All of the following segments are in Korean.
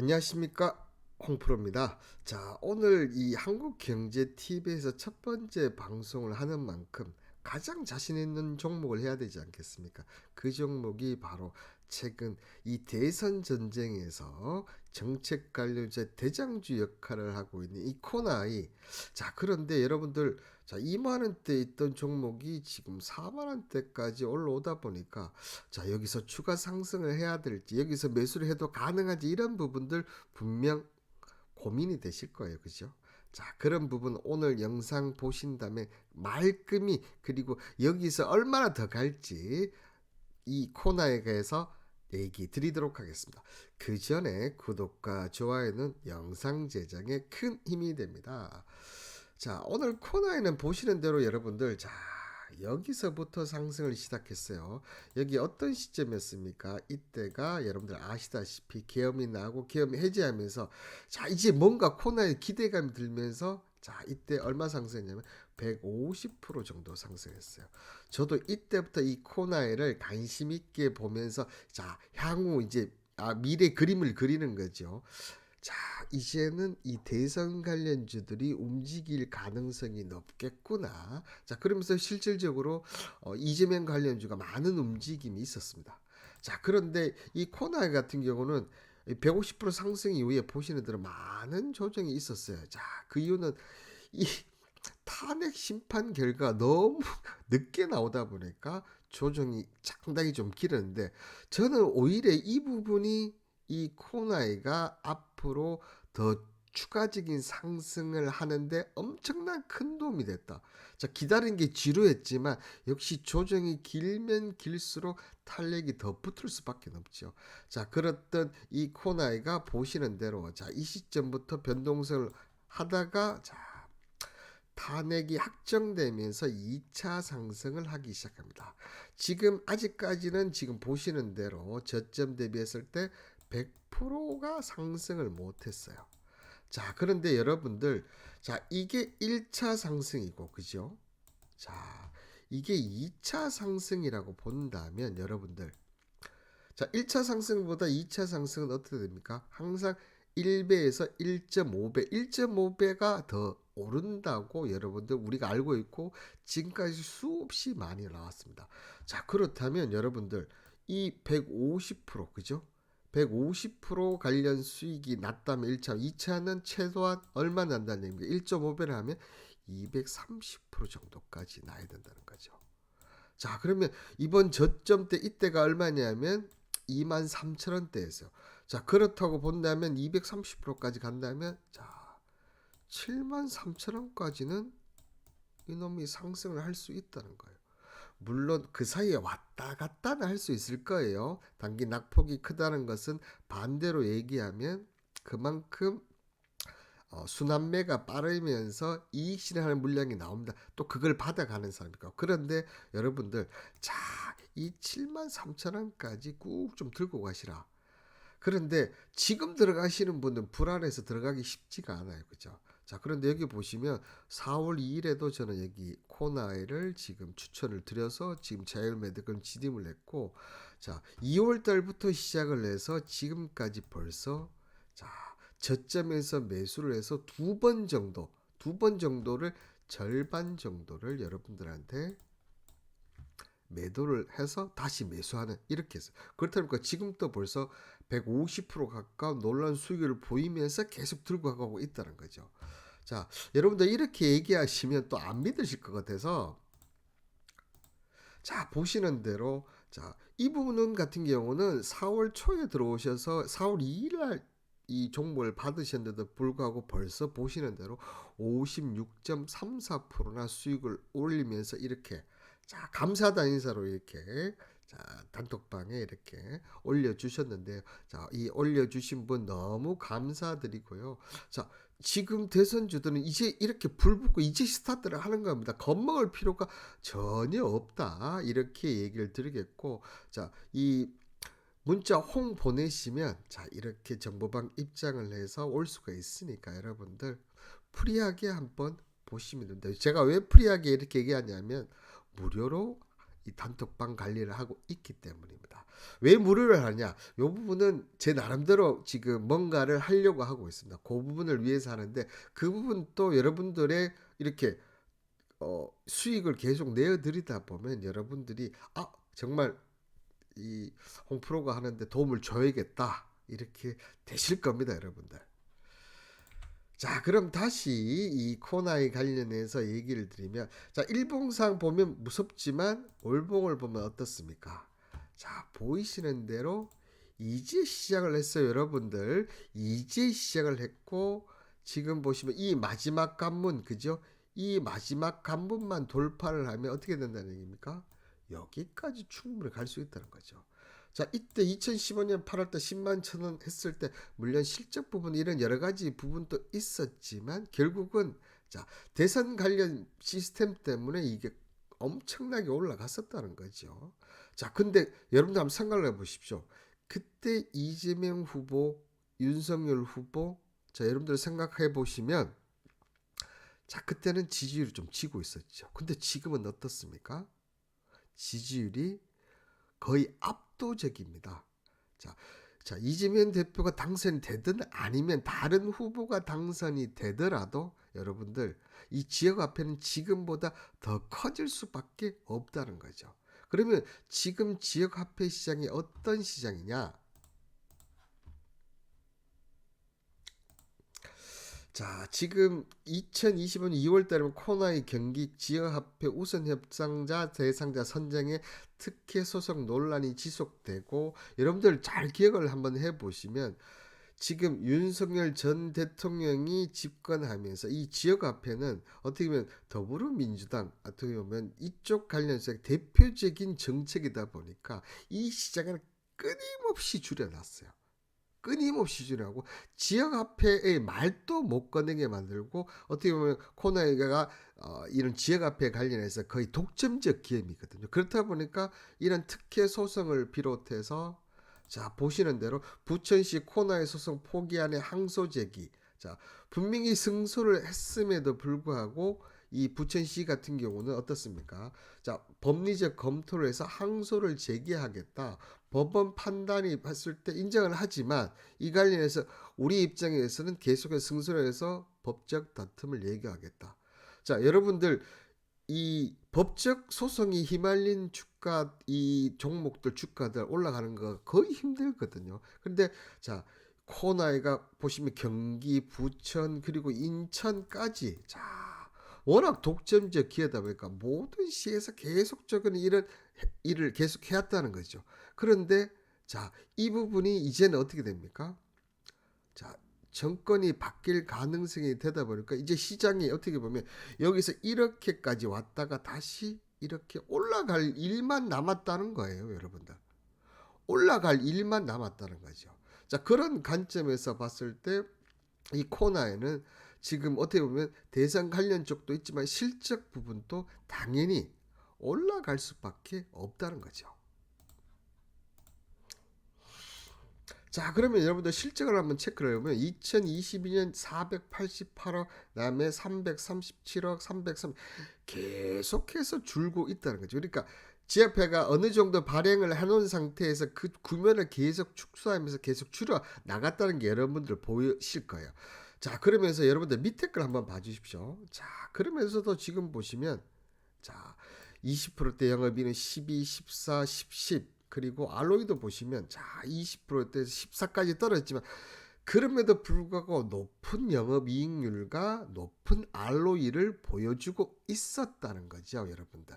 안녕하십니까, 홍프로입니다. 자, 오늘 이 한국경제TV에서 첫 번째 방송을 하는 만큼 가장 자신 있는 종목을 해야 되지 않겠습니까? 그 종목이 바로 최근 이 대선 전쟁에서 정책 관련자 대장주 역할을 하고 있는 이 코나이. 자, 그런데 여러분들, 자, 2만 원대 있던 종목이 지금 4만 원대까지 올라오다 보니까, 자, 여기서 추가 상승을 해야 될지, 여기서 매수를 해도 가능한지, 이런 부분들 분명 고민이 되실 거예요. 그죠? 자, 그런 부분 오늘 영상 보신 다음에 말끔히, 그리고 여기서 얼마나 더 갈지 이 코너에 대해서 얘기 드리도록 하겠습니다. 그 전에 구독과 좋아요는 영상 제작에 큰 힘이 됩니다. 자, 오늘 코너에는 보시는 대로 여러분들, 자, 여기서부터 상승을 시작했어요. 여기 어떤 시점이었습니까? 이때가 여러분들 아시다시피 계엄이 나고 계엄 해제하면서, 자, 이제 뭔가 코너에 기대감이 들면서, 자, 이때 얼마 상승했냐면 150% 정도 상승했어요. 저도 이때부터 이 코너를 관심 있게 보면서, 자, 향후 이제 미래 그림을 그리는 거죠. 자, 이제는 이 대선 관련주들이 움직일 가능성이 높겠구나. 자, 그러면서 실질적으로 이재명 관련주가 많은 움직임이 있었습니다. 자, 그런데 이 코나이 같은 경우는 150% 상승 이후에 보시는 대로 많은 조정이 있었어요. 자, 그 이유는 이 탄핵 심판 결과 너무 늦게 나오다 보니까 조정이 상당히 좀 길었는데, 저는 오히려 이 부분이 이 코나이가 앞으로 더 추가적인 상승을 하는데 엄청난 큰 도움이 됐다. 자, 기다린 게 지루했지만 역시 조정이 길면 길수록 탄력이 더 붙을 수밖에 없죠. 자, 그렇던 이 코나이가 보시는 대로, 자, 이 시점부터 변동성을 하다가, 자, 탄핵이 확정되면서 2차 상승을 하기 시작합니다. 지금 아직까지는 지금 보시는 대로 저점 대비했을 때 100%가 상승을 못했어요. 자, 그런데 여러분들, 자, 이게 1차 상승이고, 그죠? 자, 이게 2차 상승이라고 본다면 여러분들, 자, 1차 상승보다 2차 상승은 어떻게 됩니까? 항상 1배에서 1.5배, 1.5배가 더 오른다고 여러분들 우리가 알고 있고, 지금까지 수없이 많이 나왔습니다. 자, 그렇다면 여러분들, 이 150%, 그죠? 150% 관련 수익이 났다면 1차, 2차는 최소한 얼마 난다는 얘기입니다. 1.5배를 하면 230% 정도까지 나야 된다는 거죠. 자, 그러면 이번 저점 때 이때가 얼마냐면 23,000원대였어요. 자, 그렇다고 본다면 230%까지 간다면, 자, 73,000원까지는 이놈이 상승을 할 수 있다는 거예요. 물론 그 사이에 왔다 갔다는 할 수 있을 거예요. 단기 낙폭이 크다는 것은 반대로 얘기하면 그만큼 순환매가 빠르면서 이익 실현하는 물량이 나옵니다. 또 그걸 받아가는 사람이니까. 그런데 여러분들, 자, 이 73,000원까지 꾹 좀 들고 가시라. 그런데 지금 들어가시는 분은 불안해서 들어가기 쉽지가 않아요. 그죠? 자, 그런데 여기 보시면 4월 2일에도 저는 여기 코나이를 지금 추천을 드려서 지금 자율 매득금 지dim을 했고, 자, 2월 달부터 시작을 해서 지금까지 벌써, 자, 저점에서 매수를 해서 두 번 정도를, 절반 정도를 여러분들한테 매도를 해서 다시 매수하는, 이렇게 해서, 그렇다니까 지금 또 벌써 150% 가까운 놀라운 수익을 보이면서 계속 들고 가고 있다는 거죠. 자, 여러분들 이렇게 얘기하시면 또 안 믿으실 것 같아서, 자, 보시는 대로, 자, 이 부분 같은 경우는 4월 초에 들어오셔서 4월 2일 날 이 종목을 받으셨는데도 불구하고 벌써 보시는 대로 56.34%나 수익을 올리면서 이렇게, 자, 감사다 인사로 이렇게, 자, 단톡방에 이렇게 올려주셨는데요. 자, 이 올려주신 분 너무 감사드리고요. 자, 지금 대선주들은 이제 이렇게 불 붙고 이제 스타트를 하는 겁니다. 겁먹을 필요가 전혀 없다, 이렇게 얘기를 드리겠고, 자, 이 문자 홍 보내시면, 자, 이렇게 정보방 입장을 해서 올 수가 있으니까 여러분들 프리하게 한번 보시면 됩니다. 제가 왜 프리하게 이렇게 얘기하냐면 무료로 이 단톡방 관리를 하고 있기 때문입니다. 왜 무료를 하냐? 이 부분은 제 나름대로 지금 뭔가를 하려고 하고 있습니다. 그 부분을 위해서 하는데 그 부분 또 여러분들의 이렇게 수익을 계속 내어드리다 보면 여러분들이 정말 이 홍프로가 하는데 도움을 줘야겠다 이렇게 되실 겁니다, 여러분들. 자, 그럼 다시 이 코나에 관련해서 얘기를 드리면, 자, 일봉상 보면 무섭지만 월봉을 보면 어떻습니까? 자, 보이시는 대로 이제 시작을 했어요, 여러분들. 이제 시작을 했고 지금 보시면 이 마지막 관문, 그죠? 이 마지막 관문만 돌파를 하면 어떻게 된다는 얘기입니까? 여기까지 충분히 갈 수 있다는 거죠. 자, 이때 2015년 8월달 10만 천 원 했을 때 물론 실적 부분 이런 여러 가지 부분도 있었지만 결국은 자, 대선 관련 시스템 때문에 이게 엄청나게 올라갔었다는 거죠. 자, 근데 여러분들 한번 생각을 해보십시오. 그때 이재명 후보, 윤석열 후보, 자, 여러분들 생각해 보시면, 자, 그때는 지지율이 좀 지고 있었죠. 근데 지금은 어떻습니까? 지지율이 거의 압도적입니다. 자, 이재명 대표가 당선이 되든 아니면 다른 후보가 당선이 되더라도 여러분들 이 지역 화폐는 지금보다 더 커질 수밖에 없다는 거죠. 그러면 지금 지역 화폐 시장이 어떤 시장이냐? 자, 지금 2025년 2월 달이면 코나의 경기 지역화폐 우선 협상자 대상자 선정에 특혜 소송 논란이 지속되고 여러분들 잘 기억을 한번 해보시면 지금 윤석열 전 대통령이 집권하면서 이 지역화폐는 어떻게 보면 더불어민주당 어떻게 보면 이쪽 관련해서 대표적인 정책이다 보니까 이 시장을 끊임없이 줄여놨어요. 끊임없이 줄여하고 지역화폐의 말도 못 꺼내게 만들고 어떻게 보면 코나이가 이런 지역화폐 관련해서 거의 독점적 기업이거든요. 그렇다 보니까 이런 특혜 소송을 비롯해서 자, 보시는 대로 부천시 코나이 소송 포기안의 항소 제기. 자, 분명히 승소를 했음에도 불구하고 이 부천시 같은 경우는 어떻습니까? 자, 법리적 검토를 해서 항소를 제기하겠다. 법원 판단이 봤을 때 인정을 하지만 이 관련해서 우리 입장에서는 계속해서 승소를 해서 법적 다툼을 얘기하겠다. 자, 여러분들 이 법적 소송이 휘말린 주가 이 종목들 주가들 올라가는 거 거의 힘들거든요. 근데 자, 코나이가 보시면 경기, 부천 그리고 인천까지 자, 워낙 독점적 기회다 보니까 모든 시에서 계속적인 이런 일을 계속 해왔다는 거죠. 그런데 자, 이 부분이 이제는 어떻게 됩니까? 자, 정권이 바뀔 가능성이 되다 보니까 이제 시장이 어떻게 보면 여기서 이렇게까지 왔다가 다시 이렇게 올라갈 일만 남았다는 거예요, 여러분들. 올라갈 일만 남았다는 거죠. 자, 그런 관점에서 봤을 때 이 코나에는 지금 어떻게 보면 대선 관련 쪽도 있지만 실적 부분도 당연히 올라갈 수밖에 없다는 거죠. 자, 그러면 여러분들 실적을 한번 체크를 해보면 2022년 488억, 그다음에 337억, 303 계속해서 줄고 있다는 거죠. 그러니까 지역화가 어느 정도 발행을 해놓은 상태에서 그 구면을 계속 축소하면서 계속 줄여 나갔다는 게 여러분들 보이실 거예요. 자, 그러면서 여러분들 밑에 걸 한번 봐주십시오. 자, 그러면서도 지금 보시면 자, 20%대 영업이익은 12, 14, 10, 그리고 알로이도 보시면 자, 20%대에서 14까지 떨어졌지만 그럼에도 불구하고 높은 영업이익률과 높은 알로이를 보여주고 있었다는 거죠, 여러분들.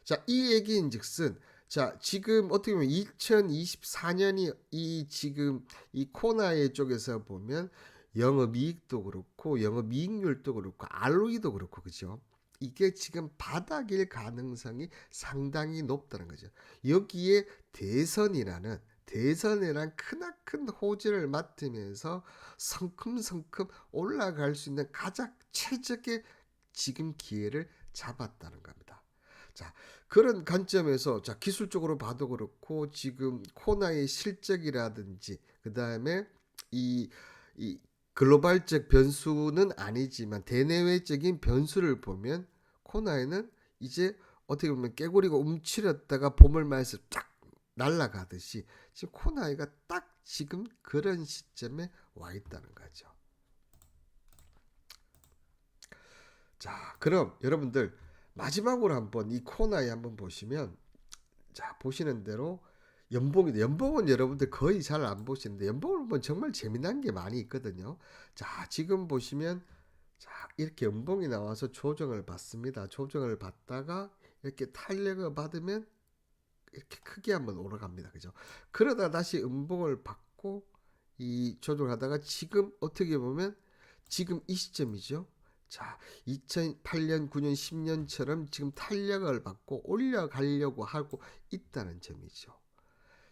자, 이 얘기인즉슨 자, 지금 어떻게 보면 2024년이 이 지금 이 코나의 쪽에서 보면 영업이익도 그렇고 영업이익률도 그렇고 알로이도 그렇고 그죠? 이게 지금 바닥일 가능성이 상당히 높다는 거죠. 여기에 대선이란 크나큰 호재를 맡으면서 성큼성큼 올라갈 수 있는 가장 최적의 지금 기회를 잡았다는 겁니다. 자, 그런 관점에서 자, 기술적으로 봐도 그렇고 지금 코나의 실적이라든지 그다음에 이 글로벌적 변수는 아니지만 대내외적인 변수를 보면 코나에는 이제 어떻게 보면 깨구리가 움츠렸다가 보물마에서 쫙 날아가듯이 지금 코나이가 딱 지금 그런 시점에 와 있다는 거죠. 자, 그럼 여러분들 마지막으로 한번 이 코나이 한번 보시면, 자, 보시는 대로 연봉인데, 연봉은 여러분들 거의 잘 안 보시는데 연봉을 보면 정말 재미난 게 많이 있거든요. 자, 지금 보시면, 자, 이렇게 연봉이 나와서 조정을 받습니다. 조정을 받다가 이렇게 탄력을 받으면 이렇게 크게 한번 올라갑니다. 그죠? 그러다 다시 연봉을 받고 이 조정하다가 지금 어떻게 보면 지금 이 시점이죠. 자, 2008년, 9년, 10년처럼 지금 탄력을 받고 올라가려고 하고 있다는 점이죠.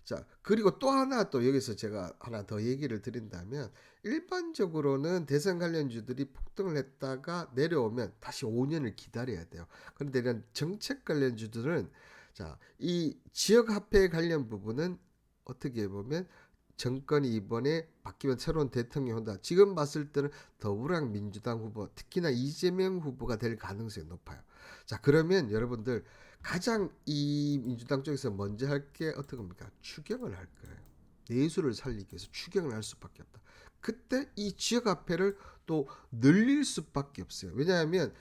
자, 그리고 또 하나, 또 여기서 제가 하나 더 얘기를 드린다면, 일반적으로는 대선 관련주들이 폭등을 했다가 내려오면 다시 5년을 기다려야 돼요. 그런데 이런 정책 관련주들은, 자, 이 지역 화폐 관련 부분은 어떻게 보면 정권이 이번에 바뀌면 새로운 대통령이 온다. 지금 봤을 때는 더불어랑 민주당 후보, 특히나 이재명 후보가 될 가능성이 높아요. 자, 그러면 여러분들 가장 이 민주당 쪽에서 먼저 할 게 어떤 겁니까? 추경을 할 거예요. 내수를 살리기 위해서 추경을 할 수밖에 없다. 그때 이 지역화폐를 또 늘릴 수밖에 없어요. 왜냐하면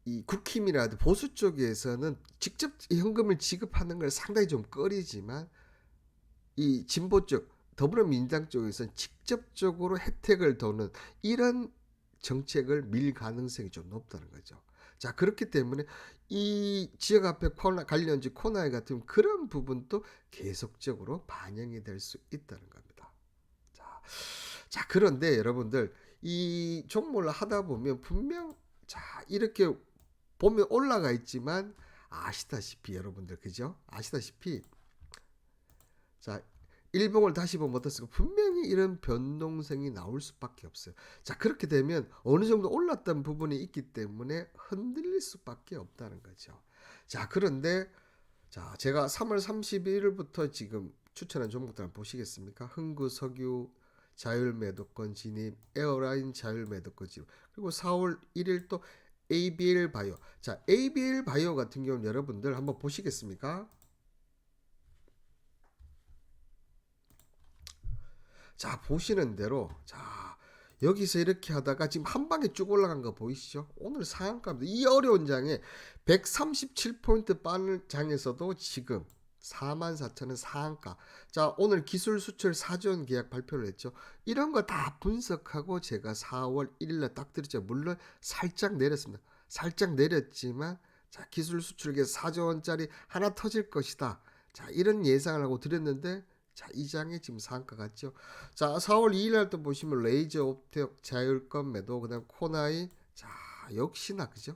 이 국힘이라도 보수 쪽에서는 직접 현금을 지급하는 걸 상당히 좀 꺼리지만, 이 진보 쪽 더불어민주당 쪽에서는 직접적으로 혜택을 도는 이런 정책을 밀 가능성이 좀 높다는 거죠. 자, 그렇기 때문에 이 지역 앞에 관련지 코너에 같은 그런 부분도 계속적으로 반영이 될 수 있다는 겁니다. 자, 그런데 여러분들 이 종목을 하다 보면 분명, 자, 이렇게 보면 올라가 있지만 아시다시피 여러분들, 그죠? 아시다시피, 자, 일봉을 다시 보면 어떻습니까? 분명히 이런 변동성이 나올 수밖에 없어요. 자, 그렇게 되면 어느 정도 올랐던 부분이 있기 때문에 흔들릴 수밖에 없다는 거죠. 자, 그런데, 자, 제가 3월 31일부터 지금 추천한 종목들 한번 보시겠습니까? 흥구석유 자율매도권 진입, 에어라인 자율매도권 진입, 그리고 4월 1일 또 ABL 바이오. 자, ABL 바이오 같은 경우는 여러분들 한번 보시겠습니까? 자, 보시는 대로, 자, 여기서 이렇게 하다가 지금 한 방에 쭉 올라간 거 보이시죠? 오늘 상한가입니다. 이 어려운 장에 137포인트 빠는 장에서도 지금 44,000원 상한가. 자, 오늘 기술 수출 4조 계약 발표를 했죠. 이런 거 다 분석하고 제가 4월 1일에 딱 드렸죠. 물론 살짝 내렸습니다. 살짝 내렸지만, 자, 기술 수출에서 4조 원짜리 하나 터질 것이다. 자, 이런 예상을 하고 드렸는데, 자, 이 장에 지금 상한가 같죠. 자, 4월 2일 날 또 보시면 레이저 옵텍 자율권 매도, 그다음 코나이, 자, 역시나 그죠.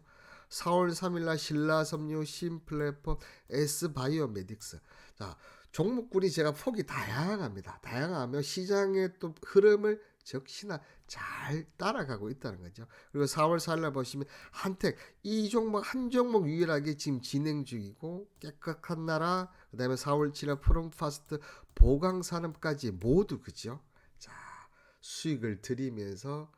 4월 3일 날 신라섬유, 신플랫폼, S바이오메딕스. 자, 종목군이 제가 폭이 다양합니다. 다양하며 시장의 또 흐름을 역시나 잘 따라가고 있다는 거죠. 그리고 4월 4일 날 보시면 한택, 이 종목 한 종목 유일하게 지금 진행 중이고, 깨끗한 나라, 그다음에 4월 7일 프롬파스트, 보강산업까지 모두 그죠. 자, 수익을 들이면서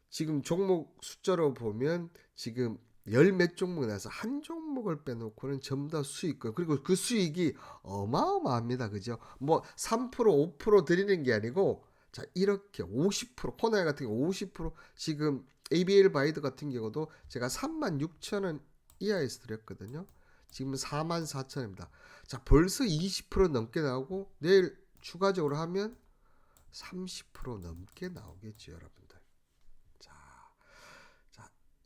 지금 종목 숫자로 보면 지금 열 몇 종목이 나서 한 종목을 빼놓고는 전부 다 수익권, 그리고 그 수익이 어마어마합니다. 그죠? 뭐 3% 5% 드리는 게 아니고, 자, 이렇게 50%, 코나이 같은 경우 50%, 지금 ABL 바이드 같은 경우도 제가 36,000원 이하에서 드렸거든요. 지금 44,000원입니다. 자, 벌써 20% 넘게 나오고 내일 추가적으로 하면 30% 넘게 나오겠죠, 여러분들. 자,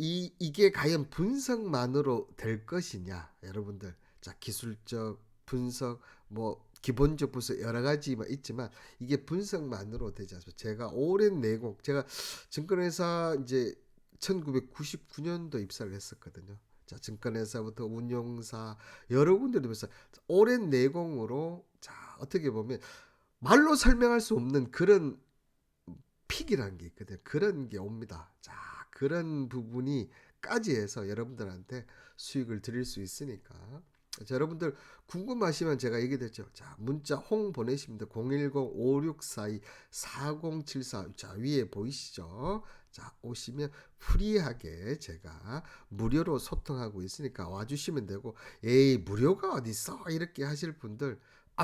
이게 과연 분석만으로 될 것이냐, 여러분들. 자, 기술적 분석, 뭐 기본적 분석 여러 가지가 있지만 이게 분석만으로 되지 않습니다. 제가 오랜 내공, 제가 증권회사 이제 1999년도 입사를 했었거든요. 자, 증권회사부터 운용사 여러 군데도 있어 오랜 내공으로, 자, 어떻게 보면 말로 설명할 수 없는 그런 픽이라는 게 있거든요. 그런 게 옵니다. 자, 그런 부분이까지 해서 여러분들한테 수익을 드릴 수 있으니까. 자, 여러분들 궁금하시면 제가 얘기했죠. 자, 문자 홍 보내십니다. 010-5642-4074. 자, 위에 보이시죠? 자, 오시면 프리하게 제가 무료로 소통하고 있으니까 와주시면 되고, 에이, 무료가 어딨어? 이렇게 하실 분들,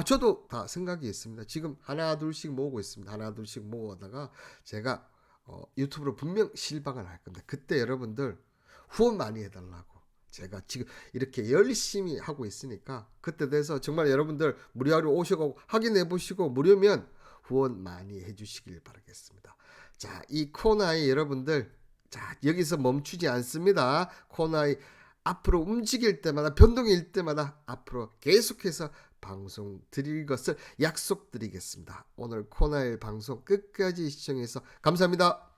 저도 다 생각이 있습니다. 지금 하나, 둘씩 모으고 있습니다. 하나, 둘씩 모으다가 제가 유튜브로 분명 실방을 할 건데, 그때 여러분들 후원 많이 해달라고. 제가 지금 이렇게 열심히 하고 있으니까 그때 돼서 정말 여러분들 무료로 오시고 확인해 보시고 무료면 후원 많이 해주시길 바라겠습니다. 자, 이 코나이 여러분들, 자, 여기서 멈추지 않습니다. 코나이 앞으로 움직일 때마다 변동일 때마다 앞으로 계속해서 방송 드릴 것을 약속드리겠습니다. 오늘 코나이 방송 끝까지 시청해서 감사합니다.